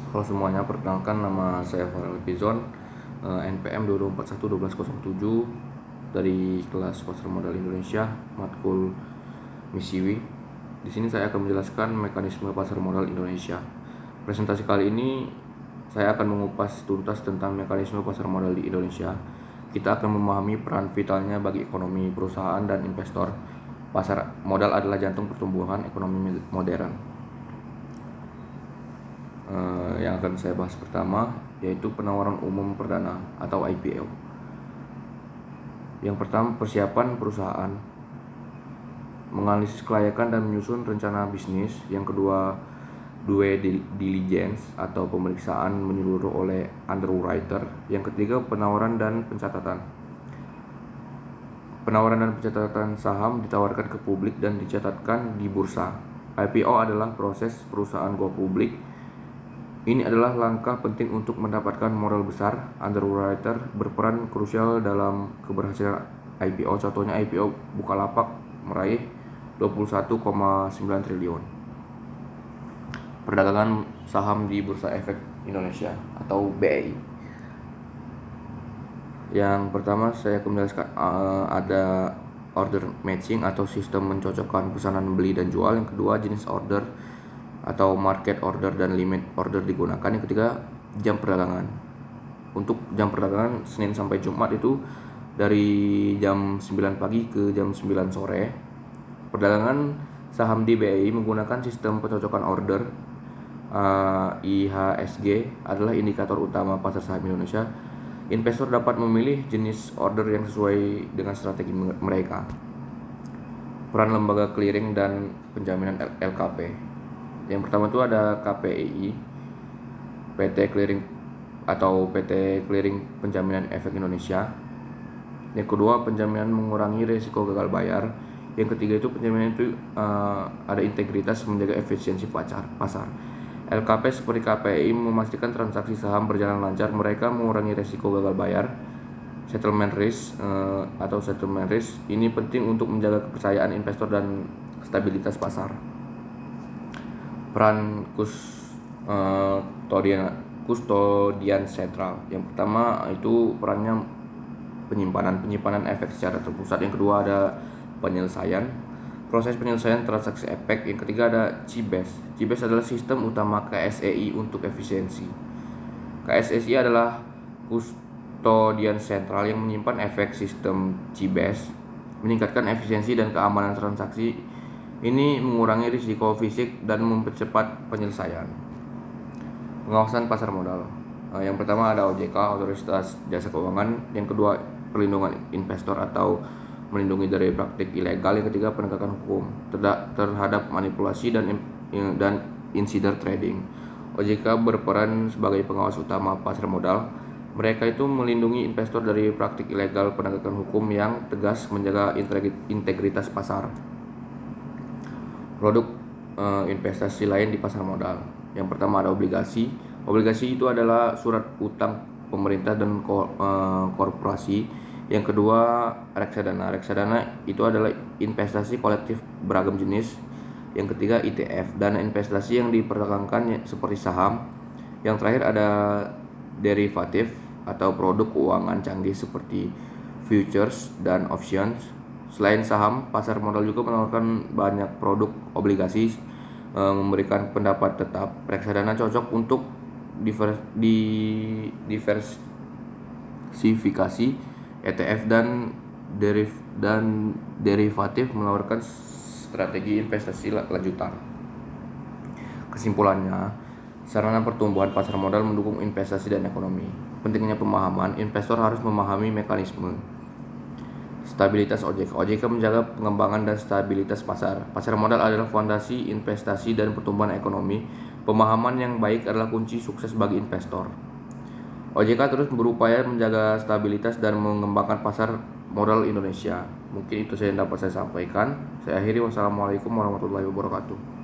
Halo semuanya, perkenalkan nama saya Farel Pizon, NPM 2041-1207 dari kelas Pasar Modal Indonesia, matkul Misiwi. Di sini saya akan menjelaskan mekanisme pasar modal Indonesia. Presentasi kali ini saya akan mengupas tuntas tentang mekanisme pasar modal di Indonesia. Kita akan memahami peran vitalnya bagi ekonomi perusahaan dan investor. Pasar modal adalah jantung pertumbuhan ekonomi modern. Yang akan saya bahas pertama yaitu penawaran umum perdana atau IPO. Yang pertama, persiapan perusahaan, menganalisis kelayakan dan menyusun rencana bisnis. Yang kedua, due diligence atau pemeriksaan menyeluruh oleh underwriter. Yang ketiga, penawaran dan pencatatan. Penawaran dan pencatatan saham ditawarkan ke publik dan dicatatkan di bursa. IPO adalah proses perusahaan go publik. Ini adalah langkah penting untuk mendapatkan modal besar. Underwriter berperan krusial dalam keberhasilan IPO. Contohnya IPO Bukalapak meraih 21,9 triliun. Perdagangan saham di Bursa Efek Indonesia atau BEI. Yang pertama saya akan menjelaskan ada order matching atau sistem mencocokkan pesanan beli dan jual. Yang kedua, jenis order atau market order dan limit order digunakan. Yang ketiga, jam perdagangan. Untuk jam perdagangan Senin sampai Jumat itu dari jam 9 pagi ke jam 9 sore. Perdagangan saham di BEI menggunakan sistem pencocokan order. IHSG adalah indikator utama pasar saham Indonesia. Investor dapat memilih jenis order yang sesuai dengan strategi mereka. Peran lembaga clearing dan penjaminan LKP. Yang pertama itu ada KPI, PT Clearing atau PT Clearing Penjaminan Efek Indonesia. Yang kedua, penjaminan mengurangi risiko gagal bayar. Yang ketiga itu penjaminan itu ada integritas menjaga efisiensi pasar. LKP seperti KPI memastikan transaksi saham berjalan lancar. Mereka mengurangi risiko gagal bayar. Settlement risk atau settlement risk ini penting untuk menjaga kepercayaan investor dan stabilitas pasar. Peran kustodian sentral. Yang pertama itu perannya penyimpanan efek secara terpusat. Yang kedua ada penyelesaian, proses penyelesaian transaksi efek. Yang ketiga ada CBES. CBES adalah sistem utama KSEI untuk efisiensi. KSEI adalah kustodian sentral yang menyimpan efek sistem CBES, meningkatkan efisiensi dan keamanan transaksi. Ini mengurangi risiko fisik dan mempercepat penyelesaian. Pengawasan pasar modal. Yang pertama ada OJK, Otoritas Jasa Keuangan. Yang kedua, perlindungan investor atau melindungi dari praktik ilegal. Yang ketiga, penegakan hukum terhadap manipulasi dan insider trading. OJK berperan sebagai pengawas utama pasar modal. Mereka itu melindungi investor dari praktik ilegal, penegakan hukum yang tegas, menjaga integritas pasar. Produk investasi lain di pasar modal. Yang pertama ada obligasi. Obligasi itu adalah surat utang pemerintah dan korporasi. Yang kedua reksadana. Reksadana itu adalah investasi kolektif beragam jenis. Yang ketiga ETF, dana investasi yang diperdagangkan seperti saham. Yang terakhir ada derivatif atau produk keuangan canggih seperti futures dan options. Selain saham, pasar modal juga menawarkan banyak produk obligasi, memberikan pendapat tetap. Reksadana cocok untuk diversifikasi. ETF dan derivatif menawarkan strategi investasi lanjutan. Kesimpulannya, sarana pertumbuhan pasar modal mendukung investasi dan ekonomi. Pentingnya pemahaman, investor harus memahami mekanisme. Stabilitas OJK. OJK menjaga pengembangan dan stabilitas pasar. Pasar modal adalah fondasi investasi dan pertumbuhan ekonomi. Pemahaman yang baik adalah kunci sukses bagi investor. OJK terus berupaya menjaga stabilitas dan mengembangkan pasar modal Indonesia. Mungkin itu saja yang dapat saya sampaikan. Saya akhiri. Wassalamualaikum warahmatullahi wabarakatuh.